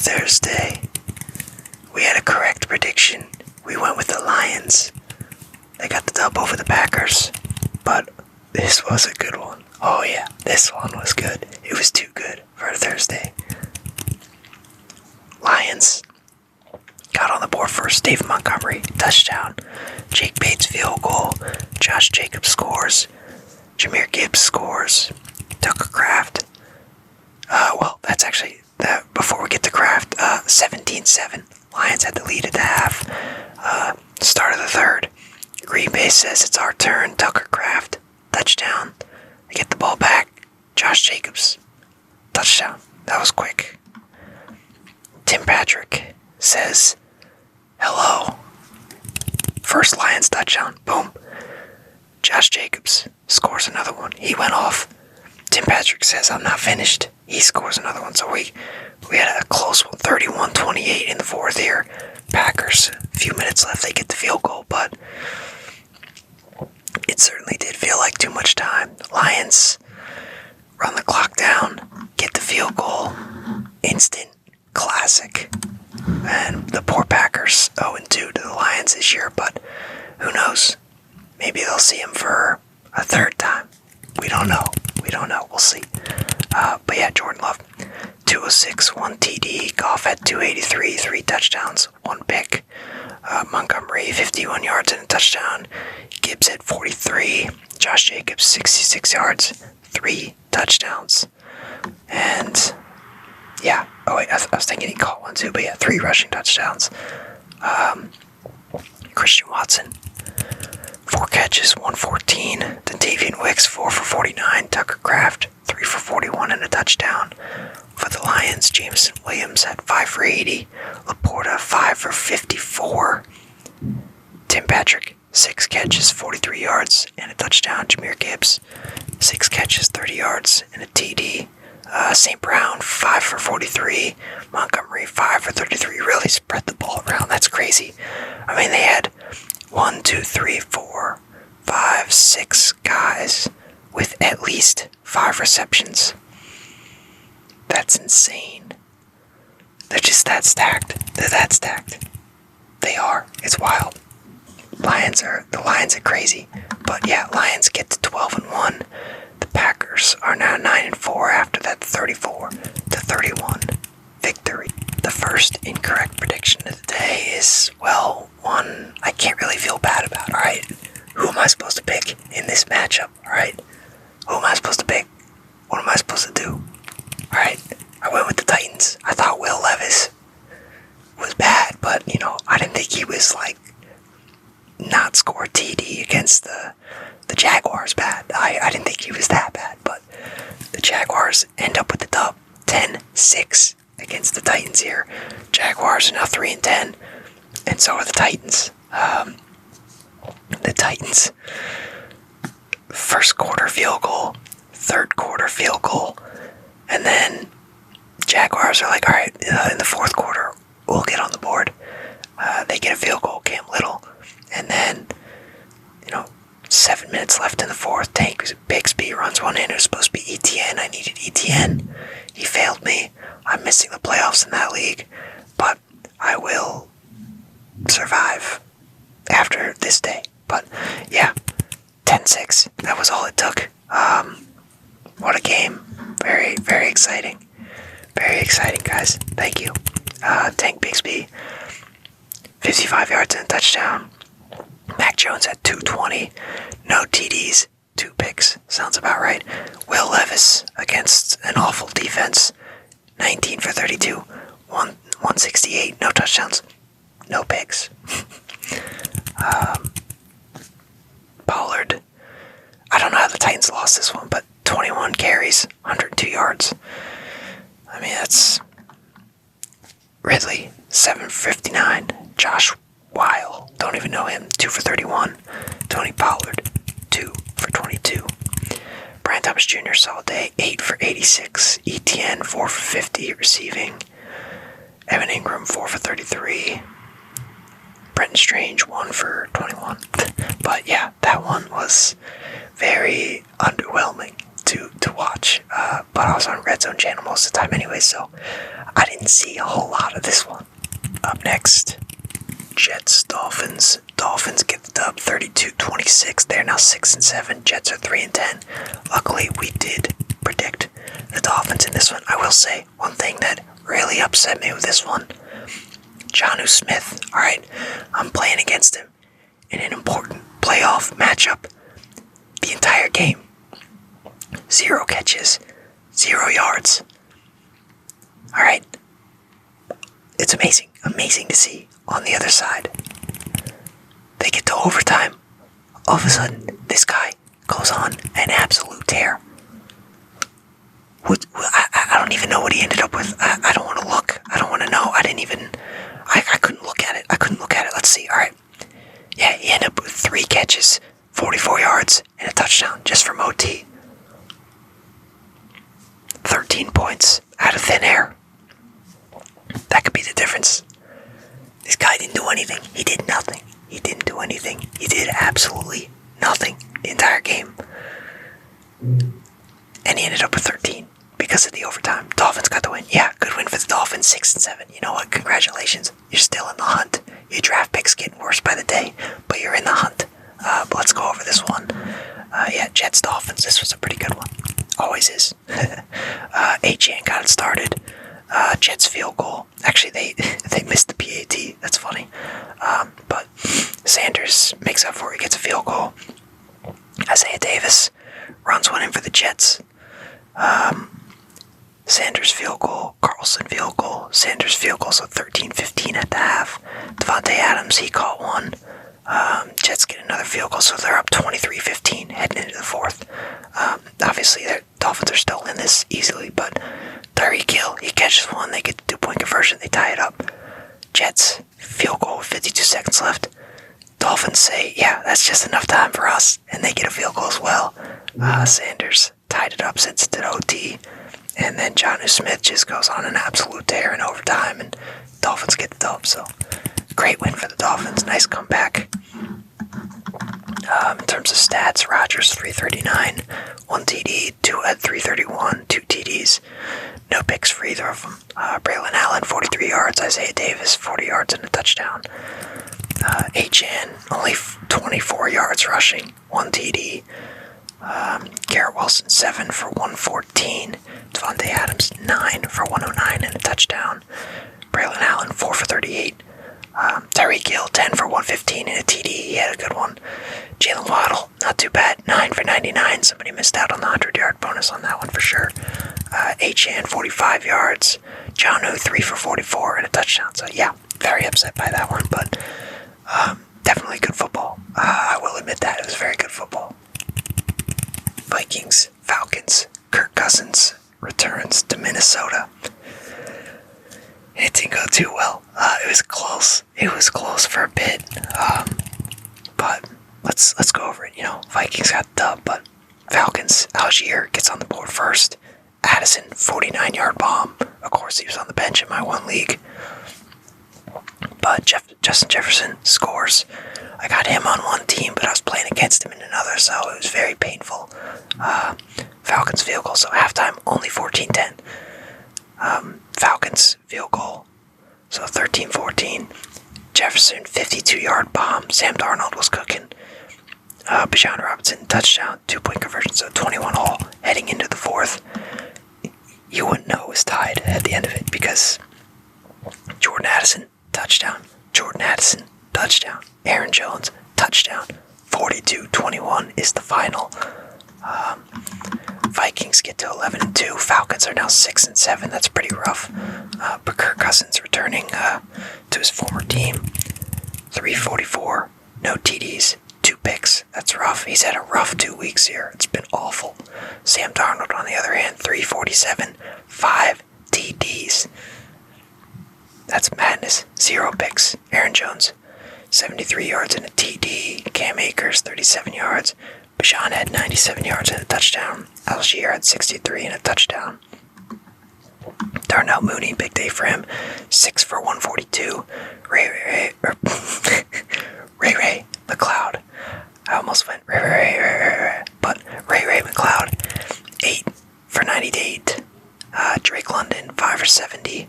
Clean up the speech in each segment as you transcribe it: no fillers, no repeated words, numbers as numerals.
Thursday. We had a correct prediction. We went with the Lions. They got the dub over the Packers. But this was a good one. Oh yeah, this one was good. It was too good for a Thursday. Lions got on the board first. Dave Montgomery, touchdown. Jake Bates, field goal. Josh Jacobs scores. Jahmyr Gibbs scores. Tucker Kraft. That's actually before we get to Kraft. 17-7. Lions had the lead at the half. Start of the third. Green Bay says it's our turn. Tucker Kraft, touchdown. They get the ball back. Josh Jacobs, touchdown. That was quick. Tim Patrick says, hello. First Lions touchdown. Boom. Josh Jacobs scores another one. He went off. Tim Patrick says, I'm not finished. He scores another one. So we had a close one, 31-28 in the fourth here. Packers, a few minutes left. They get the field goal, but it certainly did feel like too much time. Lions run the clock down, get the field goal. Instant classic. And the poor Packers 0-2 to the Lions this year, but who knows? Maybe they'll see him for a third time. We don't know. We'll see. But yeah, Jordan Love, 206, 1 TD. Goff had 283, 3 touchdowns, 1 pick. Montgomery, 51 yards and a touchdown. Gibbs had 43. Josh Jacobs, 66 yards, 3 touchdowns. And yeah, I was thinking he caught one too, but yeah, 3 rushing touchdowns. Christian Watson, 4 catches, 114. Dontavian Wicks, 4 for 49. Tucker Kraft, 3 for 41 and a touchdown. For the Lions, Jameson Williams had 5 for 80. Laporta, 5 for 54. Tim Patrick, 6 catches, 43 yards and a touchdown. Jahmyr Gibbs, 6 catches, 30 yards and a TD. St. Brown, 5 for 43. Montgomery, 5 for 33. Really spread the ball around. That's crazy. I mean, they had 1, 2, 3, 4, 5, 6 guys with at least 5 receptions. That's insane. They're just that stacked. They're that stacked. They are. It's wild. The Lions are crazy. But yeah, Lions get to 12-1. The Packers are now 9-4 after that 34-31 victory. The first incorrect prediction of the day is, one I can't really feel bad about, alright? Who am I supposed to pick in this matchup, alright? Who am I supposed to pick? What am I supposed to do? Alright, I went with the Titans. I thought Will Levis was bad, but, I didn't think he was, not score TD against the Jaguars bad. I didn't think he was that bad, but the Jaguars end up with the dub, 10-6 against the Titans here. Jaguars are now 3-10, and so are the Titans. The Titans, first quarter field goal, third quarter field goal, and then Jaguars are like, all right, in the fourth quarter, we'll get on the board. They get a field goal, Cam Little, and then, 7 minutes left in the fourth. Tank Bixby runs one in. It was supposed to be ETN. I needed ETN. He failed me. I'm missing the playoffs in that league, but I will survive after this day. But yeah, 10-6. That was all it took. What a game. Very, very exciting. Very exciting, guys. Thank you. Tank Bixby, 55 yards and a touchdown. Mac Jones had 220. No TDs. 2 picks. Sounds about right. Will Levis against an awful defense. 19 for 32. 168. No touchdowns. No picks. Pollard. I don't know how the Titans lost this one, but 21 carries, 102 yards. I mean, that's Ridley, 7 for 59. Josh Weil, don't even know him, 2 for 31. Tony Pollard, 2 for 22. Brian Thomas Jr. solid day, 8 for 86. ETN, 4 for 50 receiving. Evan Ingram, 4 for 33. Brenton Strange, 1 for 21. But yeah, that one was very underwhelming, to watch, but I was on Red Zone channel most of the time anyway, so I didn't see a whole lot of this one. Up next, Jets, Dolphins. Dolphins get the dub 32-26. They're now 6-7. Jets are 3-10. Luckily, we did predict the Dolphins in this one. I will say one thing that really upset me with this one. Jonnu Smith. Alright, I'm playing against him in an important playoff matchup. The entire game. 0 catches. 0 yards. Alright. It's amazing. Amazing to see. On the other side, they get to overtime. All of a sudden, this guy goes on an absolute tear. I don't even know what he ended up with. I don't want to look. I don't want to know. I couldn't look at it. Let's see. Alright. Yeah, he ended up with 3 catches, 44 yards, and a touchdown just from OT. 13 points out of thin air. That could be the difference. This guy didn't do anything. He did nothing. He didn't do anything. He did absolutely nothing the entire game. And he ended up with 13 because of the overtime. Dolphins got the win. Yeah, good win for the Dolphins, 6-7. You know what? Congratulations. You're still in the hunt. Your draft pick's getting worse by the day, but you're in the hunt. But let's go over this one. Yeah, Jets, Dolphins. This was a pretty good one. Always is. Achane got it started. Jets field goal. Actually, they missed the PAT. That's funny. But Sanders makes up for it. He gets a field goal. Isaiah Davis runs one in for the Jets. Sanders field goal. Carlson field goal. Sanders field goal. So 13-15 at the half. Devontae Adams, he caught one. Jets get another field goal. So they're up 23-15 heading into the fourth. Obviously, the Dolphins are still in this easily, but Tyreek Hill, he catches one, they get the 2-point conversion, they tie it up. Jets, field goal with 52 seconds left. Dolphins say, yeah, that's just enough time for us, and they get a field goal as well. Sanders tied it up, sends it to OT, and then Jonnu Smith just goes on an absolute tear in overtime, and Dolphins get the dub, so great win for the Dolphins, nice comeback. In terms of stats, Rodgers 339, 1 TD, 2 at 331, 2 TDs, no picks for either of them. Braylon Allen 43 yards, Isaiah Davis 40 yards and a touchdown. Achane only 24 yards rushing, 1 TD. Garrett Wilson 7 for 114, Devontae Adams 9 for 109 and a touchdown. Braylon Allen 4 for 38. Tyreek Hill 10 for 115 and a TD. He had a good one. Jalen Waddle, not too bad, 9 for 99. Somebody missed out on the 100-yard bonus on that one for sure. Achane 45 yards. Jonnu 3 for 44 and a touchdown. So yeah, very upset by that one, but definitely good football. I will admit that it was very good football. Vikings, Falcons. Kirk Cousins returns to Minnesota. It didn't go too well. It was close. It was close for a bit. But let's go over it. You know, Vikings got the dub, but Falcons, Algier gets on the board first. Addison, 49-yard bomb. Of course, he was on the bench in my one league. But Justin Jefferson scores. I got him on one team, but I was playing against him in another, so it was very painful. Falcons field goal, so halftime, only 14-10. Falcons field goal, so 13-14. Jefferson, 52-yard bomb. Sam Darnold was cooking. Bijan Robinson, touchdown, 2-point conversion, so 21 all. Heading into the fourth, you wouldn't know it was tied at the end of it because Jordan Addison, touchdown. Jordan Addison, touchdown. Aaron Jones, touchdown. 42-21 is the final. Vikings get to 11-2. Falcons are now 6-7. That's pretty rough. But Kirk Cousins returning to his former team. 344. No TDs. 2 picks. That's rough. He's had a rough 2 weeks here. It's been awful. Sam Darnold, on the other hand, 347. 5 TDs. That's madness. 0 picks. Aaron Jones, 73 yards and a TD. Cam Akers, 37 yards. Bijan had 97 yards and a touchdown. Algier had 63 and a touchdown. Darnell Mooney, big day for him. 6 for 142. Ray McLeod. I almost went Ray McLeod. for 70.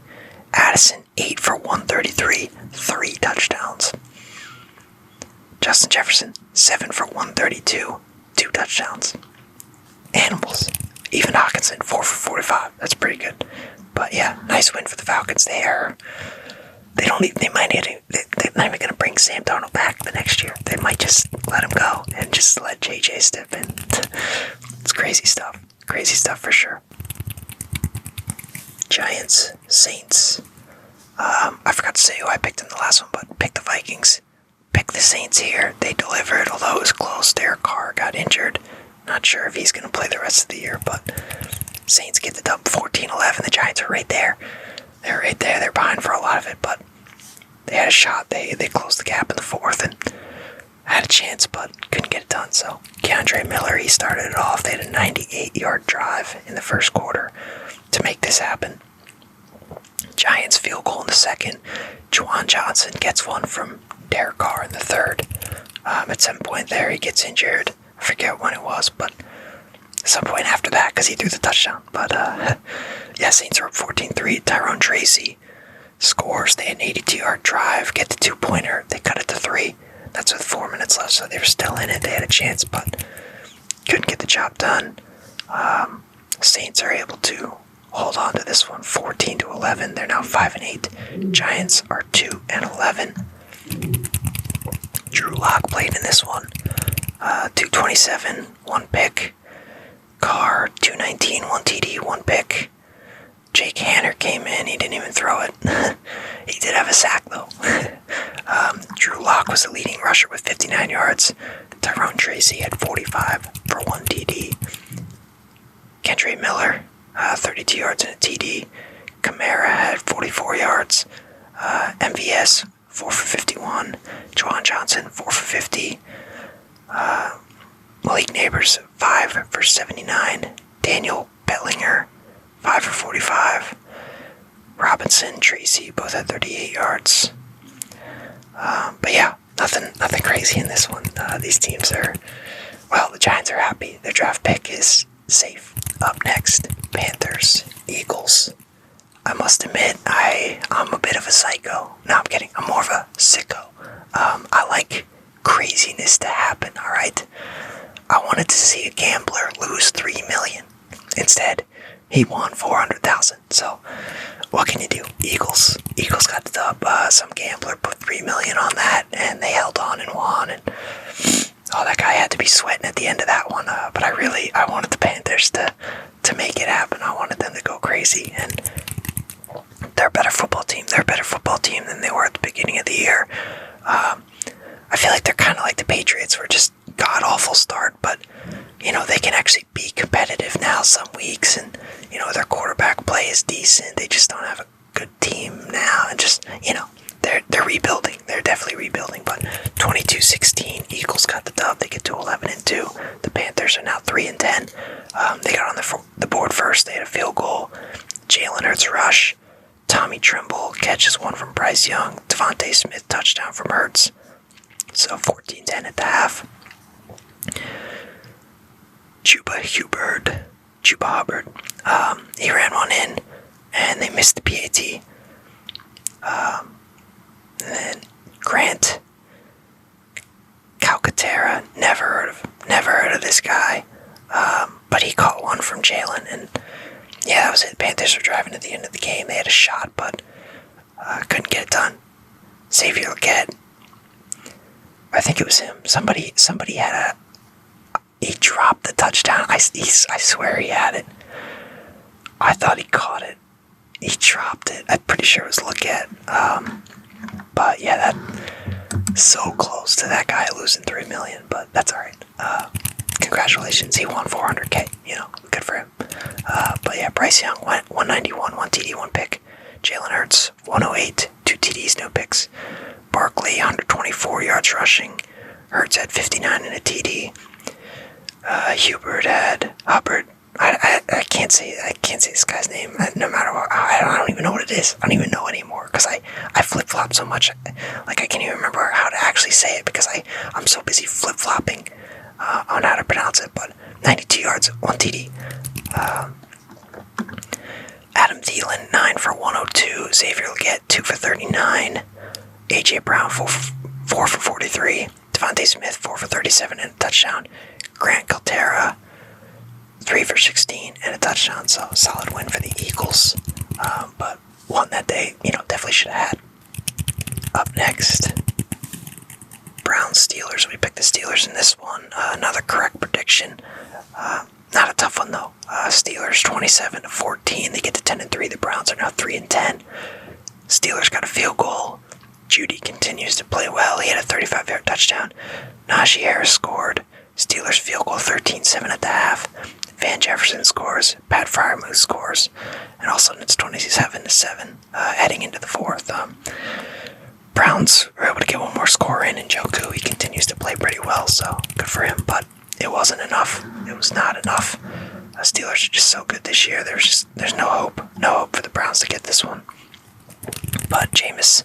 Addison, 8 for 133, 3 touchdowns. Justin Jefferson, 7 for 132, 2 touchdowns. Animals. Even Hawkinson, 4 for 45. That's pretty good. But yeah, nice win for the Falcons. They're not even going to bring Sam Darnold back the next year. They might just let him go and just let JJ step in. It's crazy stuff. Crazy stuff for sure. Giants, Saints. I forgot to say who I picked in the last one, but picked the Vikings. Picked the Saints here. They delivered, although it was close. Derek Carr got injured. Not sure if he's going to play the rest of the year, but Saints get the dub 14-11. The Giants are right there. They're right there. They're behind for a lot of it, but they had a shot. They closed the gap in the fourth and had a chance, but couldn't get it done. So Keandre Miller, he started it off. They had a 98-yard drive in the first quarter to make this happen. Giants field goal in the second. Juwan Johnson gets one from Derek Carr in the third. At some point there, he gets injured. I forget when it was, but at some point after that, because he threw the touchdown. But, yeah, Saints are up 14-3. Tyrone Tracy scores. They had an 82-yard drive, get the two-pointer. They cut it to 3. That's with 4 minutes left, so they were still in it. They had a chance, but couldn't get the job done. Saints are able to hold on to this one, 14-11. They're now 5-8. Giants are 2-11. Drew Lock played in this one. 227, 1 pick. Carr, 219, 1 TD, 1 pick. Jake Hanner came in. He didn't even throw it. He did have a sack, though. Drew Lock was the leading rusher with 59 yards. Tyrone Tracy had 45 for 1 TD. Keandre Miller, 32 yards and a TD. Kamara had 44 yards. MVS, 4 for 51. Juwan Johnson, 4 for 50. Malik Neighbors, 5 for 79. Daniel Bellinger, 5 for 45. Robinson, Tracy, both had 38 yards. But yeah, nothing crazy in this one. These teams are, well, the Giants are happy. Their draft pick is safe. Up next, Panthers, Eagles. I must admit, I'm a bit of a psycho. No, I'm kidding. I'm more of a sicko. I like craziness to happen, alright? I wanted to see a gambler lose $3 million. Instead, he won $400,000. So, what can you do? Eagles got the dub. Some gambler put $3 million on that, and they held on and won. And that guy had to be sweating at the end of that one. But I wanted the Panthers to make it happen. I wanted them to go crazy, and they're a better football team. They're a better football team than they were at the beginning of the year. I feel like they're kind of like the Patriots, were just god-awful start, but, they can actually be competitive now some weeks, and, their quarterback play is decent. They just don't have a good team now, and just, they're rebuilding. They're definitely rebuilding, but 22-16, Eagles got the dub. They get to 11-2. The Panthers are now 3-10. They got on the board first. They had a field goal. Jalen Hurts rush. Tommy Tremble catches one from Bryce Young. Devontae Smith touchdown from Hurts. So 14-10 at the half. Chuba Hubbard. He ran one in, and they missed the PAT. And then Grant Calcaterra, never heard of this guy. But he caught one from Jalen, and yeah, that was it. Panthers were driving at the end of the game. They had a shot, but couldn't get it done. Xavier Legette, I think it was him. Somebody had he dropped the touchdown. I swear he had it. I thought he caught it. He dropped it. I'm pretty sure it was Legette. But yeah, that's so close to that guy losing $3 million, but that's alright. Congratulations, he won $400K, good for him. But yeah, Bryce Young, 191, 1 TD, 1 pick. Jalen Hurts, 108, 2 TDs, no picks. Barkley, 124 yards rushing. Hurts had 59 and a TD. Hubbard. I can't say this guy's name. No matter what, I don't even know what it is. I don't even know anymore because I flip flop so much. Like I can't even remember how to actually say it because I'm so busy flip flopping on how to pronounce it. But 92 yards, 1 TD. Adam Thielen, 9 for 102. Xavier Legette, 2 for 39. A.J. Brown, 4 for 43. Devontae Smith, 4 for 37 and a touchdown. Grant Caltera, 3 for 16 and a touchdown. So, solid win for the Eagles. But one that they, definitely should have had. Up next, Browns-Steelers. We picked the Steelers in this one. Another correct prediction. Not a tough one, though. Steelers 27-14. They get to 10-3. The Browns are now 3-10. Steelers got a field goal. Judy continues to play well. He had a 35-yard touchdown. Najee Harris scored. Steelers field goal 13-7 at the half. Van Jefferson scores. Pat Freiermuth scores. And all of a sudden it's 27-7 heading into the fourth. Browns were able to get one more score in Njoku. He continues to play pretty well, so good for him. But it wasn't enough. It was not enough. Steelers are just so good this year. There's no hope. No hope for the Browns to get this one. But Jameis,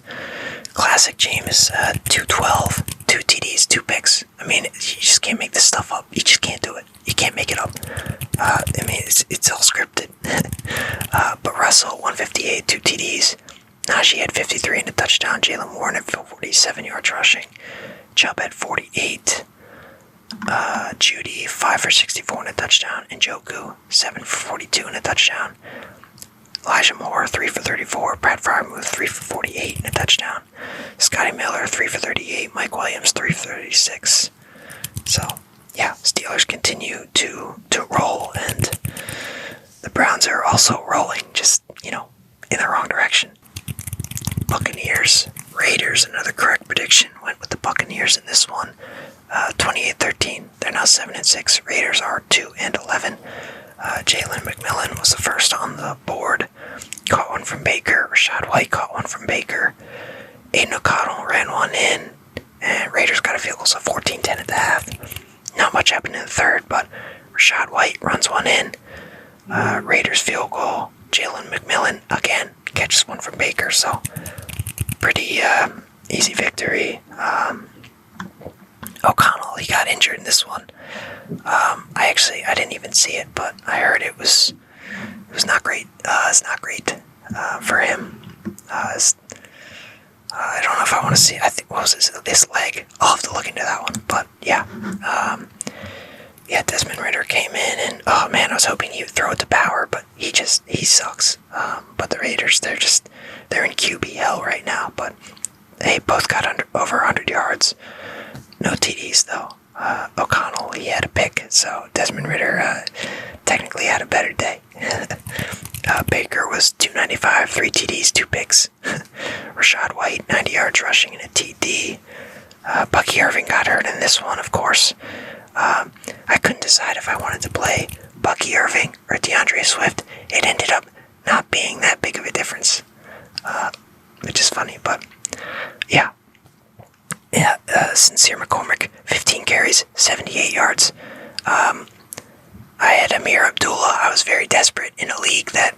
classic Jameis, 212, 2 TDs, 2 picks. I mean, you just can't make this stuff up. You just can't do it. You can't make it up. It's all scripted. But Russell, 158, 2 TDs. Najee had 53 and a touchdown. Jalen Warren had 47 yards rushing. Chubb had 48. Judy, 5 for 64 and a touchdown. And Njoku, 7 for 42 and a touchdown. Elijah Moore, 3 for 34. Pat Freiermuth, 3 for 48 and a touchdown. Scotty Miller, 3 for 38. Mike Williams, 3 for 36. So, yeah, Steelers continue to roll, and the Browns are also rolling, just, in the wrong direction. Buccaneers, Raiders, another correct prediction. Went with the Buccaneers in this one. 28-13. They're now 7-6. Raiders are 2-11. Jalen McMillan was the first on the board. Caught one from Baker. Rashad White caught one from Baker. Aiden O'Connell ran one in. And Raiders got a field goal, so 14-10 at the half. Not much happened in the third, but Rashad White runs one in. Raiders field goal. Jalen McMillan, again, catches one from Baker, so pretty easy victory. O'Connell, he got injured in this one. I didn't even see it, but I heard it was not great. It's not great for him. I don't know if I want to see it. I think, what was this leg? I'll have to look into that one, but yeah. Desmond Ridder came in, and oh man, I was hoping he would throw it to Power, but he sucks. But the Raiders, they're in QB hell right now, but they both got over 100 yards. No TDs, though. O'Connell, he had a pick, so Desmond Ridder technically had a better day. Baker was 295, 3 TDs, 2 picks. Rashad White, 90 yards rushing and a TD. Bucky Irving got hurt in this one, of course. I couldn't decide if I wanted to play Bucky Irving or DeAndre Swift. It ended up not being that big of a difference, which is funny, but yeah. Sincere McCormick, 15 carries, 78 yards. I had Amir Abdullah. I was very desperate in a league that,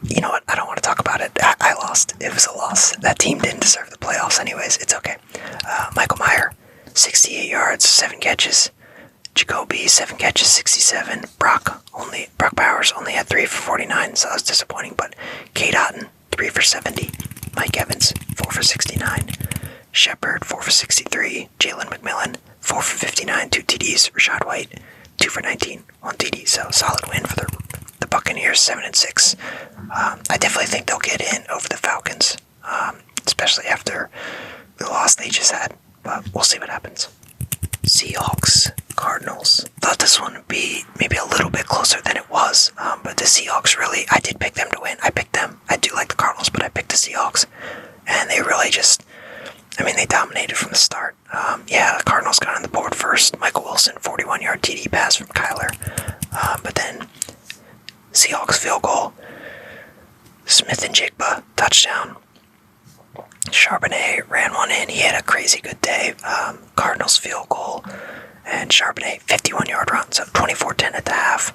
you know what, I don't want to talk about it. I lost. It was a loss. That team didn't deserve the playoffs anyways. It's okay. Michael Mayer, 68 yards, 7 catches. Jacoby, 7 catches, 67. Brock Bowers only had 3 for 49, so that was disappointing. But Kate Otten, 3 for 70. Mike Evans, 4 for 69. Shepard, 4 for 63. Jalen McMillan, 4 for 59, 2 TDs. Rashad White, 2 for 19, 1 TD. So solid win for the Buccaneers, 7-6. I definitely think they'll get in over the Falcons, especially after the loss they just had. But we'll see what happens. Seahawks, Cardinals. Thought this one would be maybe a little bit closer than it was, but the Seahawks really, I did pick them to win. I picked them. I do like the Cardinals, but I picked the Seahawks, and they really just, they dominated from the start. The Cardinals got on the board first. Michael Wilson, 41-yard TD pass from Kyler, but then Seahawks field goal. Smith and Jigba, touchdown. Charbonnet ran one in. He had a crazy good day. Cardinals field goal. And Charbonnet, 51-yard run. So 24-10 at the half.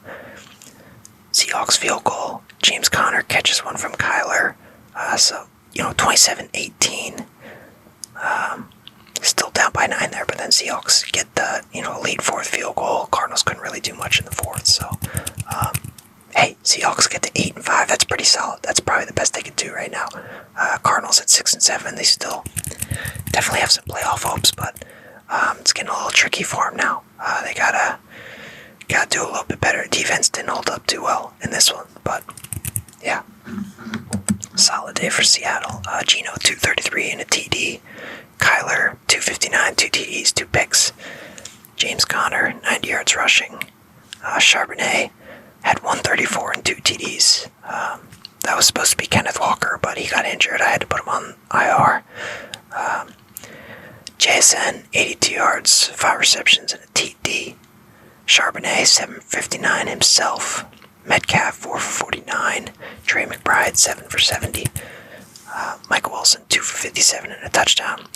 Seahawks field goal. James Conner catches one from Kyler. 27-18. Still down by 9 there, but then Seahawks get the, late fourth field goal. Cardinals couldn't really do much in the fourth. So, Seahawks get to 8-5. That's pretty solid. That's probably the best they could do right now. Cardinals at 6-7. They still definitely have some playoff hopes, but it's getting a little tricky for them now. They gotta do a little bit better. Defense didn't hold up too well in this one, but yeah, solid day for Seattle. Geno 233 and a TD. Kyler 259, 2 TDs, 2 picks. James Conner 90 yards rushing. Charbonnet had 134 and 2 TDs. That was supposed to be Kenneth Walker, but he got injured. I had to put him on IR. JSN 82 yards, 5 receptions and a TD. Charbonnet 759 himself. Metcalf 4 for 49. Trey McBride 7 for 70. Michael Wilson 2 for 57 and a touchdown.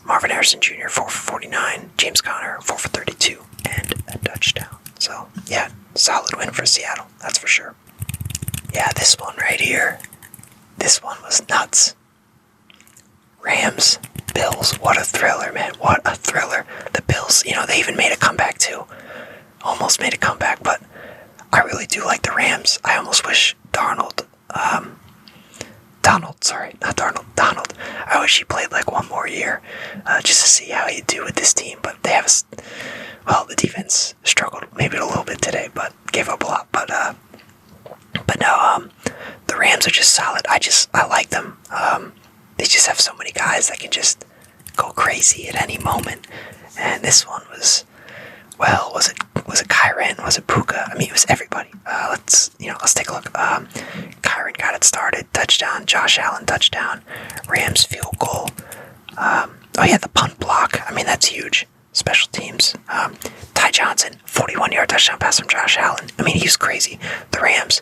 Marvin Harrison Jr. 4 for 49. James Conner 4 for 32 and a touchdown. So yeah, solid win for Seattle, that's for sure. Yeah, this one right here, this one was nuts. Rams, Bills, what a thriller, man, what a thriller. The Bills, they even made a comeback too. Almost made a comeback, but I really do like the Rams. I almost wish Donald. I wish he played like one more year, just to see how he'd do with this team. But they have, the defense struggled maybe a little bit today, but gave up a lot. But no, the Rams are just solid. I like them. They just have so many guys that can just go crazy at any moment. And this one was it Kyren? Was it Puka? I mean, it was everybody. Let's take a look. Kyren got it started. Touchdown. Josh Allen touchdown. Rams field goal. The punt block. I mean, that's huge. Special teams. Ty Johnson, 41-yard touchdown pass from Josh Allen. I mean, he was crazy. The Rams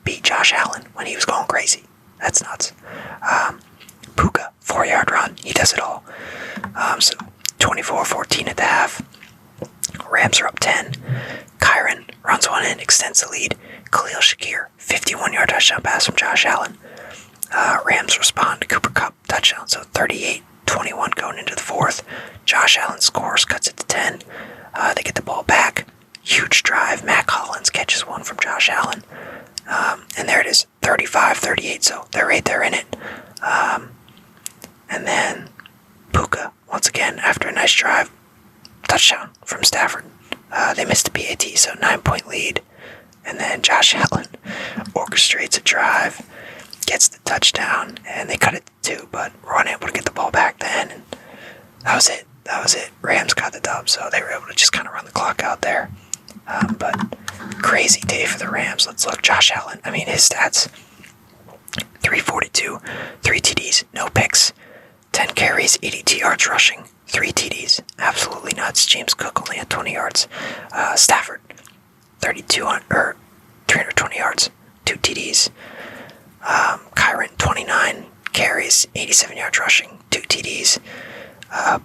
beat Josh Allen when he was going crazy. That's nuts. Puka, 4-yard run. He does it all. So 24-14 at the half. Rams are up 10. Kyren runs one in, extends the lead. Khalil Shakir, 51-yard touchdown pass from Josh Allen. Rams respond to Cooper Kupp touchdown, so 38-21 going into the fourth. Josh Allen scores, cuts it to 10. They get the ball back. Huge drive. Mac Hollins catches one from Josh Allen. And there it is, 35-38, so they're right there in it. And then Puka, once again, after a nice drive, touchdown from Stafford. They missed a PAT, so 9-point lead. And then Josh Allen orchestrates a drive, gets the touchdown, and they cut it to 2, but were unable to get the ball back then. And that was it. Rams got the dub, so they were able to just kind of run the clock out there. But crazy day for the Rams. Let's look. Josh Allen, I mean, his stats: 342, 3 TDs, no picks, 10 carries, 82 yards rushing, 3 TDs. Absolutely nuts. James Cook only had 20 yards. Stafford, 320 yards, 2 TDs. Kyren, 29 carries, 87 yards rushing, 2 TDs.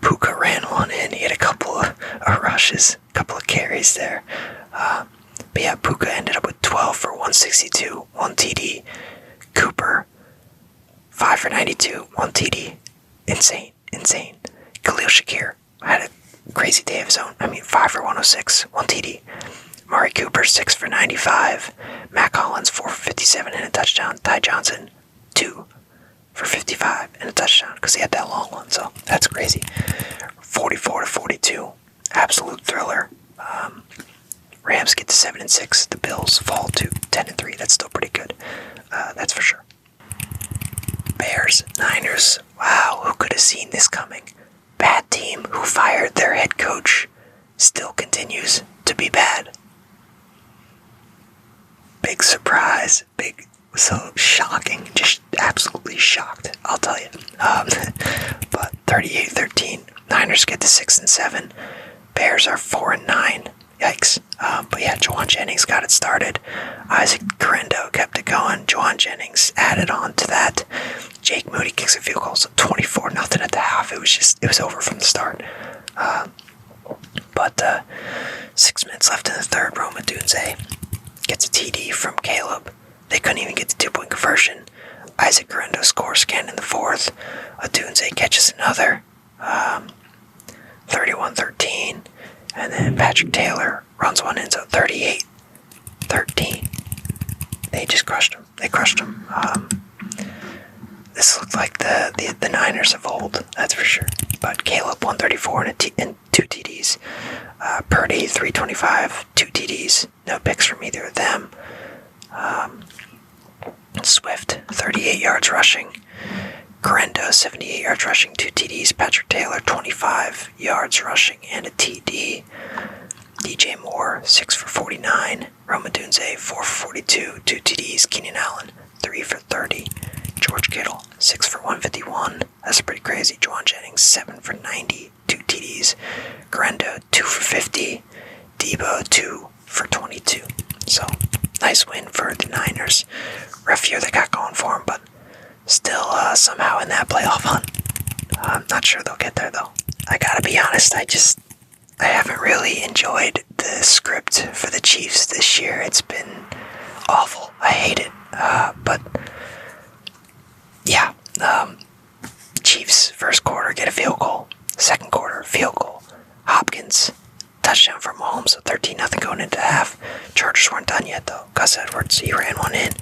Puka ran one in. He had a couple of rushes, a couple of carries there. But yeah, Puka ended up with 12 for 162, 1 TD. Cooper, 5 for 92, 1 TD. Insane. Khalil Shakir had a crazy day of his own. I mean, 5 for 106, 1 TD. Mari Cooper, 6 for 95. Mac Hollins, 4 for 57 and a touchdown. Ty Johnson, 2 for 55 and a touchdown because he had that long one, so that's crazy. 44-42, absolute thriller. Rams get to 7-6. The Bills fall to 10-3. That's still pretty good. That's for sure. Bears, Niners. Wow, who could have seen this coming? Bad team who fired their head coach still continues to be bad. Big surprise. So shocking. Just absolutely shocked, I'll tell you. But 38-13. Niners get to 6-7. Bears are 4-9. Yikes. But yeah, Juwan Jennings got it started. Isaac Guerrero kept it going. Juwan Jennings added on to that. Jake Moody kicks a field goal, so 24-0 at the half. It was over from the start. But 6 minutes left in the third. Roma Dunze gets a TD from Caleb. They couldn't even get the 2-point conversion. Isaac Guerrero scores again in the fourth. Dunze catches another. 31-13. And then Patrick Taylor runs one in, so 38-13. They just crushed him. This looked like the Niners of old, that's for sure. But Caleb, 134 and 2 TDs. Purdy, 325, 2 TDs. No picks from either of them. Swift, 38 yards rushing. Correndo, 78 yards rushing, 2 TDs. Patrick Taylor, 25 yards rushing and a TD. DJ Moore, 6 for 49. Roma Dunze, 4 for 42, 2 TDs. Keenan Allen, 3 for 30. George Kittle, 6 for 151. That's pretty crazy. Juwan Jennings, 7 for 90, 2 TDs. Correndo, 2 for 50. Debo, 2 for 22. So, nice win for the Niners. Rough year they got going for them, but still somehow in that playoff hunt. I'm not sure they'll get there, though. I gotta be honest, I haven't really enjoyed the script for the Chiefs this year. It's been awful. I hate it. But, yeah. Chiefs, first quarter, get a field goal. Second quarter, field goal. Hopkins, touchdown for Mahomes, so 13-0 going into half. Chargers weren't done yet, though. Gus Edwards, he ran one in.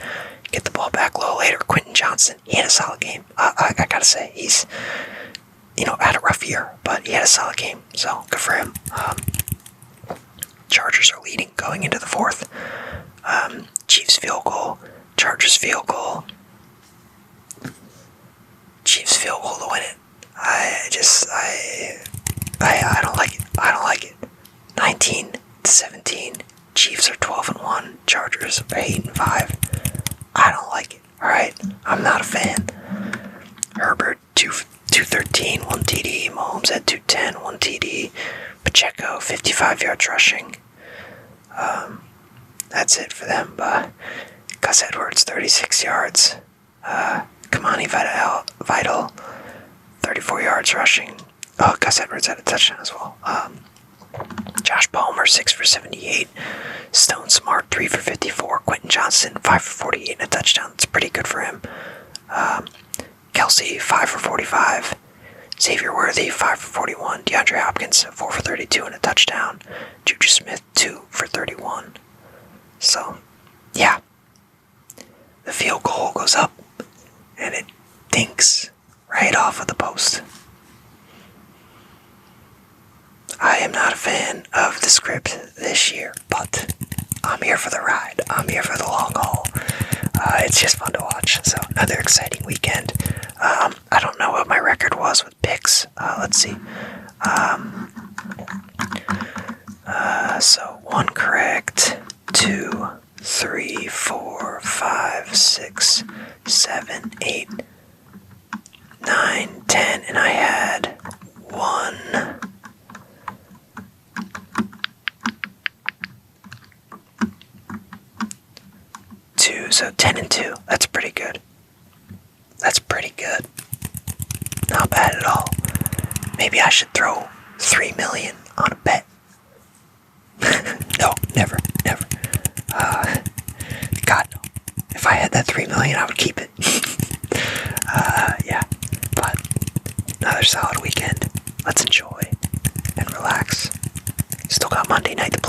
Get the ball back a little later. Quentin Johnson, he had a solid game. I gotta say, he's, had a rough year, but he had a solid game, so good for him. Chargers are leading going into the fourth. Chiefs field goal. Chargers field goal. Chiefs field goal to win it. I don't like it. I don't like it. 19-17. Chiefs are 12-1. Chargers are 8-5. I don't like it. Alright? I'm not a fan. Herbert, 213, 1 TD. Mahomes had 210, 1 TD. Pacheco, 55 yards rushing. That's it for them. Gus Edwards, 36 yards. Kamani Vital, 34 yards rushing. Gus Edwards had a touchdown as well. Josh Palmer, 6 for 78. Stone Smart, 3 for 54. Quentin Johnson, 5 for 48 and a touchdown. That's pretty good for him. Kelsey, 5 for 45. Xavier Worthy, 5 for 41. DeAndre Hopkins, 4 for 32 and a touchdown. Juju Smith, 2 for 31. So, yeah. The field goal goes up, and it dinks right off of the post. I am not a fan of the script this year, but I'm here for the ride. I'm here for the long haul. It's just fun to watch. So, another exciting weekend. I don't know what my record was with picks. Let's see. So, 1 correct, 2, 3, 4, 5, 6, 7, 8, 9, 10, and I had 1... 2, so 10-2. That's pretty good. That's pretty good. Not bad at all. Maybe I should throw $3 million on a bet. No, never. God, no. If I had that $3 million, I would keep it. Yeah. But another solid weekend. Let's enjoy and relax. Still got Monday night to play.